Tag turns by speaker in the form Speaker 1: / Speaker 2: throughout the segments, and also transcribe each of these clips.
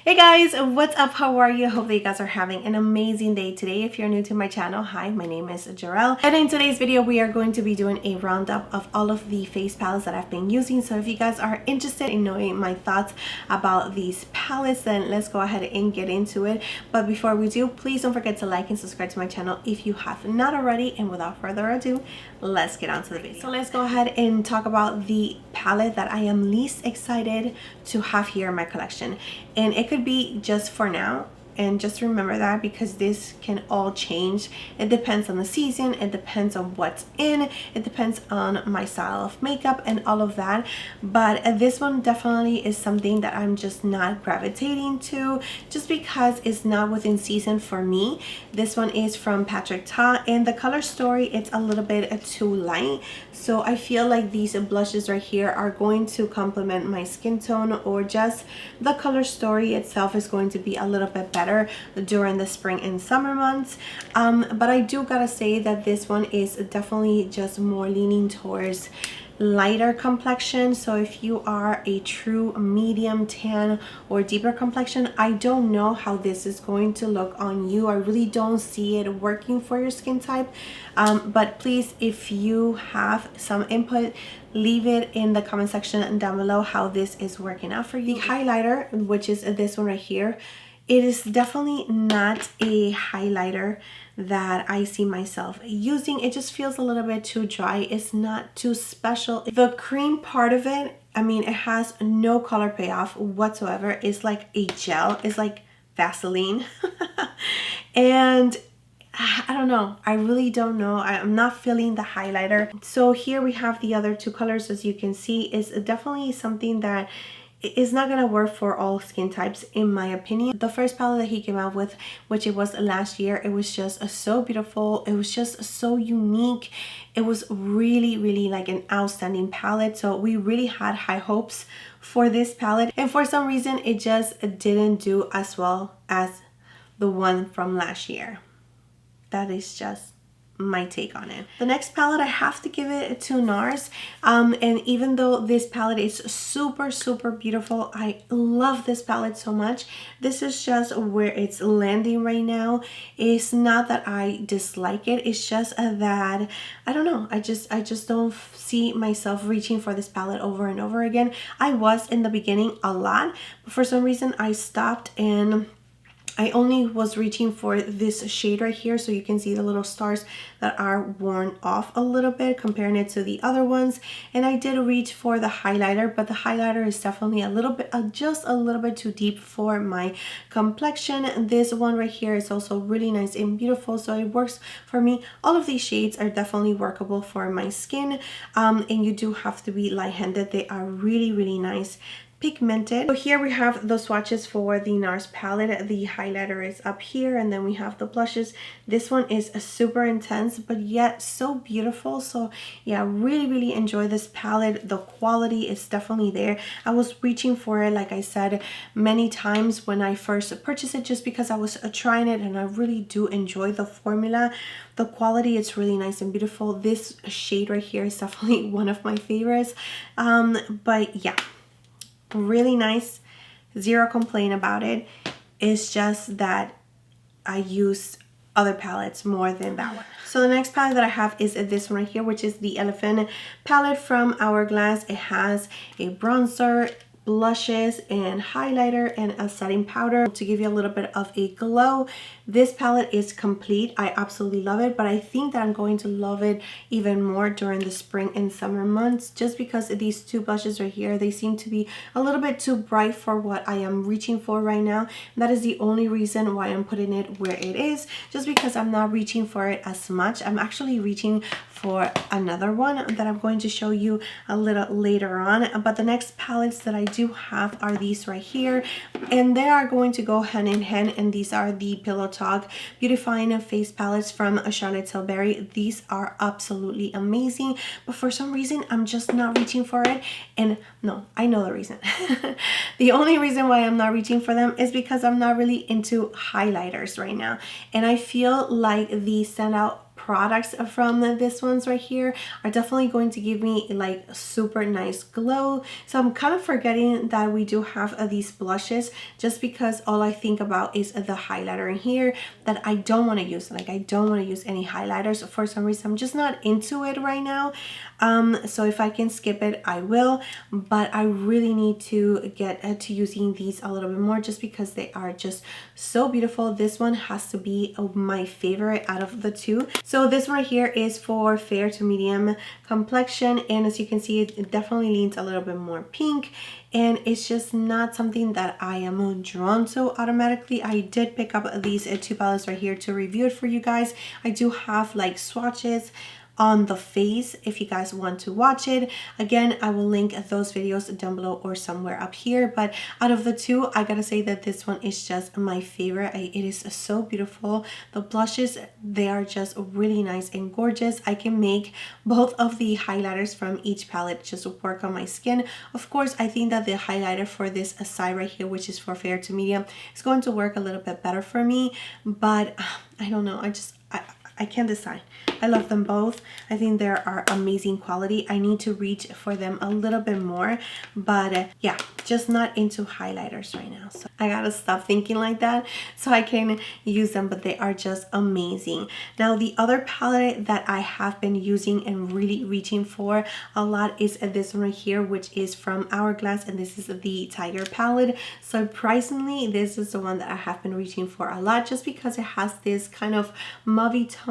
Speaker 1: Hey guys, what's up? How are you? Hope that you guys are having an amazing day today. If you're new to my channel, hi, my name is Jarell, and in today's video we are going to be doing a roundup of all of the face palettes that I've been using. So if you guys are interested in knowing my thoughts about these palettes, then let's go ahead and get into it. But before we do, please don't forget to like and subscribe to my channel if you have not already, and without further ado, let's get on to the video. So let's go ahead and talk about the palette that I am least excited to have here in my collection, and it could be just for now. And just remember that, because this can all change. It depends on the season, it depends on what's in, it depends on my style of makeup and all of that. But this one definitely is something that I'm just not gravitating to, just because it's not within season for me. This one is from Patrick Ta, and the color story, it's a little bit too light. So I feel like these blushes right here are going to complement my skin tone, or just the color story itself is going to be a little bit better during the spring and summer months. But I do gotta say that this one is definitely just more leaning towards lighter complexion. So if you are a true medium tan or deeper complexion, I don't know how this is going to look on you. I really don't see it working for your skin type. But please, if you have some input, leave it in the comment section down below how this is working out for you. The highlighter, which is this one right here, it is definitely not a highlighter that I see myself using. It just feels a little bit too dry. It's not too special. The cream part of it, I mean, it has no color payoff whatsoever. It's like a gel. It's like Vaseline. And I don't know. I really don't know. I'm not feeling the highlighter. So here we have the other two colors. As you can see, is definitely something that is not gonna work for all skin types, in my opinion. The first palette that he came out with, which it was last year, it was just so beautiful. It was just so unique. It was really like an outstanding palette. So we really had high hopes for this palette, and for some reason it just didn't do as well as the one from last year. That is just my take on it. The next palette, I have to give it to Nars. And even though this palette is super beautiful, I love this palette so much. This is just where it's landing right now. It's not that I dislike it, it's just that I don't know, I just don't see myself reaching for this palette over and over again. I was in the beginning a lot, but for some reason I stopped, and I only was reaching for this shade right here, so you can see the little stars that are worn off a little bit, comparing it to the other ones. And I did reach for the highlighter, but the highlighter is definitely a little bit, just a little bit too deep for my complexion. This one right here is also really nice and beautiful, so it works for me. All of these shades are definitely workable for my skin, and you do have to be light-handed. They are really nice, pigmented. So here we have the swatches for the Nars palette. The highlighter is up here, and then we have the blushes. This one is super intense, but yet so beautiful. So yeah, really enjoy this palette. The quality is definitely there. I was reaching for it, like I said, many times when I first purchased it, just because I was trying it, and I really do enjoy the formula. The quality, it's really nice and beautiful. This shade right here is definitely one of my favorites. But yeah, really nice, zero complaint about it. It's just that I used other palettes more than that one. So the next palette that I have is this one right here, which is the Elephant palette from Hourglass. It has a bronzer, blushes, and highlighter, and a setting powder to give you a little bit of a glow. This palette is complete. I absolutely love it, but I think that I'm going to love it even more during the spring and summer months, just because these two blushes right here, they seem to be a little bit too bright for what I am reaching for right now. That is the only reason why I'm putting it where it is, just because I'm not reaching for it as much. I'm actually reaching for another one that I'm going to show you a little later on. But the next palettes that I do have are these right here, and they are going to go hand in hand, and these are the Pillow Talk Beautifying face palettes from Charlotte Tilbury. These are absolutely amazing, but for some reason I'm just not reaching for it. And no, I know the reason. The only reason why I'm not reaching for them is because I'm not really into highlighters right now, and I feel like the standout products from this ones right here are definitely going to give me like a super nice glow. So I'm kind of forgetting that we do have these blushes, just because all I think about is the highlighter in here that I don't want to use. Like, I don't want to use any highlighters for some reason. I'm just not into it right now. So if I can skip it, I will, but I really need to get to using these a little bit more, just because they are just so beautiful. This one has to be my favorite out of the two. So this one right here is for fair to medium complexion, and as you can see, it definitely leans a little bit more pink, and it's just not something that I am drawn to automatically. I did pick up these two palettes right here to review it for you guys. I do have like swatches on the face if you guys want to watch it. Again, I will link those videos down below or somewhere up here, but out of the two, I gotta say that this one is just my favorite. It is so beautiful. The blushes, they are just really nice and gorgeous. I can make both of the highlighters from each palette just work on my skin. Of course, I think that the highlighter for this side right here, which is for fair to medium, is going to work a little bit better for me, but I don't know. I can't decide. I love them both. I think they are amazing quality. I need to reach for them a little bit more, but yeah, just not into highlighters right now. So I gotta stop thinking like that so I can use them, but they are just amazing. Now, the other palette that I have been using and really reaching for a lot is this one right here, which is from Hourglass, and this is the Tiger palette. Surprisingly, this is the one that I have been reaching for a lot, just because it has this kind of mauvey tone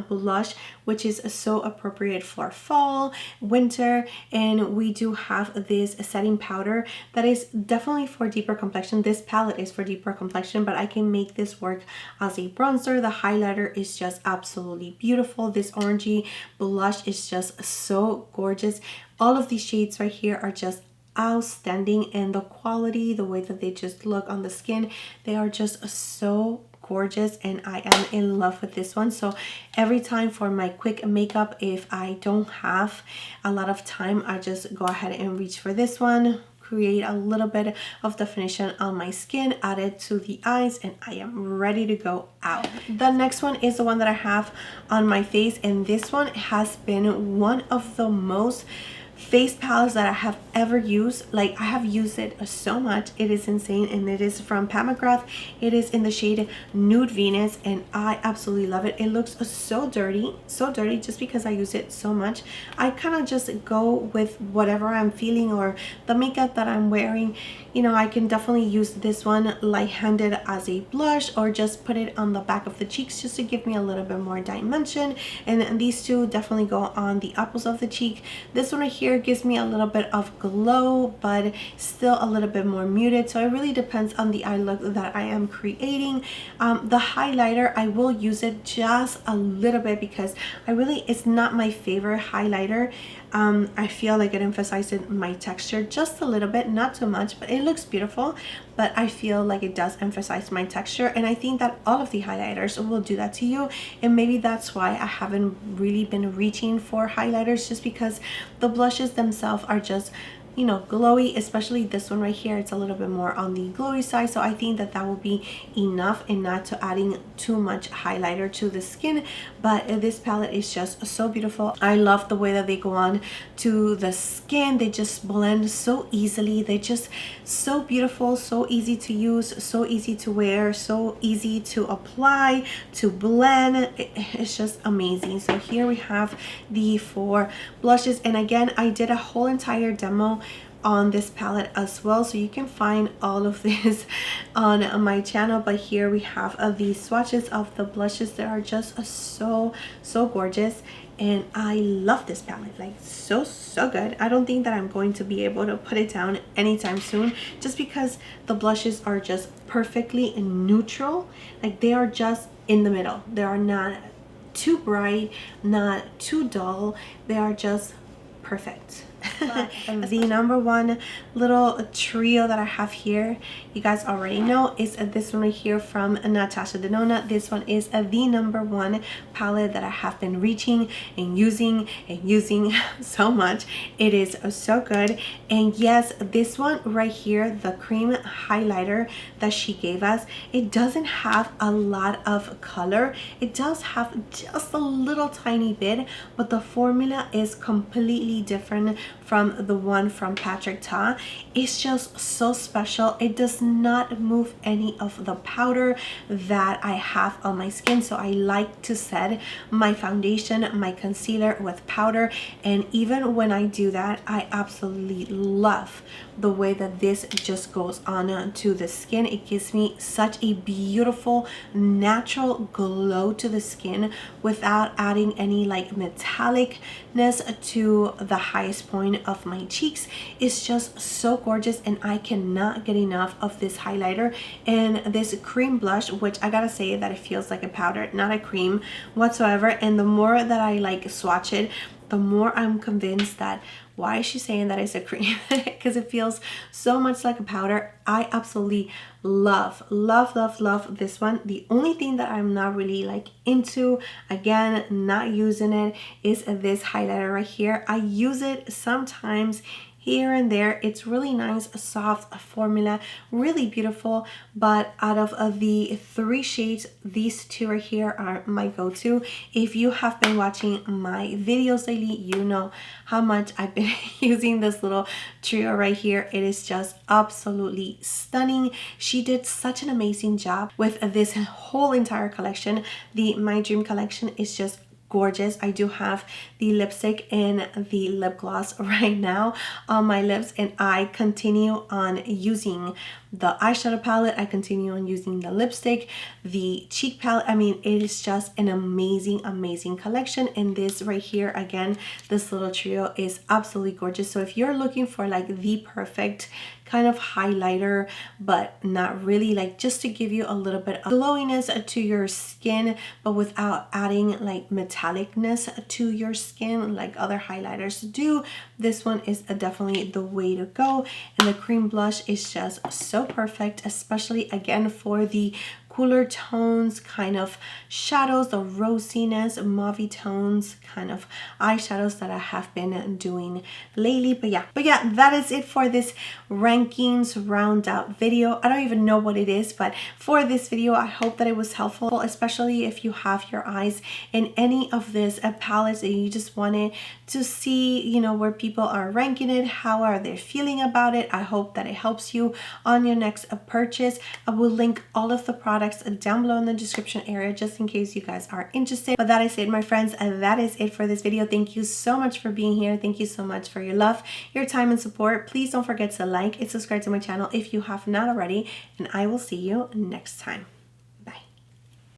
Speaker 1: blush, which is so appropriate for fall, winter, and we do have this setting powder that is definitely for deeper complexion. This palette is for deeper complexion, but I can make this work as a bronzer. The highlighter is just absolutely beautiful. This orangey blush is just so gorgeous. All of these shades right here are just outstanding, and the quality, the way that they just look on the skin, they are just so gorgeous, and I am in love with this one. So every time for my quick makeup, if I don't have a lot of time, I just go ahead and reach for this one, create a little bit of definition on my skin, add it to the eyes, and I am ready to go out. The next one is the one that I have on my face, and this one has been one of the most face palettes that I have ever used. Like, I have used it so much, it is insane, and it is from Mcgrath. It is in the shade Nude Venus, and I absolutely love it. It looks so dirty just because I use it so much. I kind of just go with whatever I'm feeling or the makeup that I'm wearing. You know, I can definitely use this one light-handed as a blush, or just put it on the back of the cheeks just to give me a little bit more dimension, and these two definitely go on the apples of the cheek. This one right here gives me a little bit of glow, but still a little bit more muted, so it really depends on the eye look that I am creating. The highlighter, I will use it just a little bit because it's not my favorite highlighter. I feel like it emphasizes my texture just a little bit, not too much, but it looks beautiful, but I feel like it does emphasize my texture, and I think that all of the highlighters will do that to you, and maybe that's why I haven't really been reaching for highlighters, just because the blushes themselves are just, you know, glowy. Especially this one right here, it's a little bit more on the glowy side, so I think that that will be enough, and not to adding too much highlighter to the skin. But this palette is just so beautiful. I love the way that they go on to the skin. They just blend so easily. They're just so beautiful, so easy to use, so easy to wear, so easy to apply, to blend. It's just amazing. So here we have the 4 blushes, and again, I did a whole entire demo on this palette as well, so you can find all of this on my channel. But here we have these swatches of the blushes that are just so gorgeous, and I love this palette, like so good. I don't think that I'm going to be able to put it down anytime soon, just because the blushes are just perfectly neutral. Like, they are just in the middle. They are not too bright, not too dull. They are just perfect. But the number one little trio that I have here, you guys already know, is this one right here from Natasha Denona. This one is the number one palette that I have been reaching and using so much. It is so good. And yes, this one right here, the cream highlighter that she gave us, it doesn't have a lot of color. It does have just a little tiny bit, but the formula is completely different from the one from Patrick Ta. It's just so special. It does not move any of the powder that I have on my skin, so I like to set my foundation, my concealer with powder. And even when I do that, I absolutely love the way that this just goes on to the skin. It gives me such a beautiful natural glow to the skin without adding any like metallicness to the highest point of my cheeks. It's just so gorgeous, and I cannot get enough of this highlighter and this cream blush, which I gotta say that it feels like a powder, not a cream whatsoever. And the more that I like swatch it, the more I'm convinced that why is she saying that it's a cream? Because it feels so much like a powder. I absolutely love this one. The only thing that I'm not really like into, again, not using it, is this highlighter right here. I use it sometimes here and there. It's really nice, a soft formula, really beautiful. But out of the three shades, these two right here are my go-to. If you have been watching my videos lately, you know how much I've been using this little trio right here. It is just absolutely stunning. She did such an amazing job with this whole entire collection. The My Dream collection is just gorgeous. I do have the lipstick and the lip gloss right now on my lips, and I continue on using the eyeshadow palette. I continue on using the lipstick, the cheek palette. I mean, it is just an amazing collection. And this right here, again, this little trio is absolutely gorgeous. So if you're looking for like the perfect kind of highlighter, but not really, like just to give you a little bit of glowiness to your skin, but without adding like metallicness to your skin like other highlighters do, this one is definitely the way to go. And the cream blush is just so perfect, especially again for the cooler tones, kind of shadows, the rosiness, mauve tones, kind of eyeshadows that I have been doing lately. But yeah, that is it for this rankings roundup video. I don't even know what it is, but for this video, I hope that it was helpful, especially if you have your eyes in any of this palettes and you just wanted to see, you know, where people are ranking it, how are they feeling about it. I hope that it helps you on your next purchase. I will link all of the products down below in the description area just in case you guys are interested. But that is it, my friends, and that is it for this video. Thank you so much for being here. Thank you so much for your love, your time, and support. Please don't forget to like and subscribe to my channel if you have not already, and I will see you next time.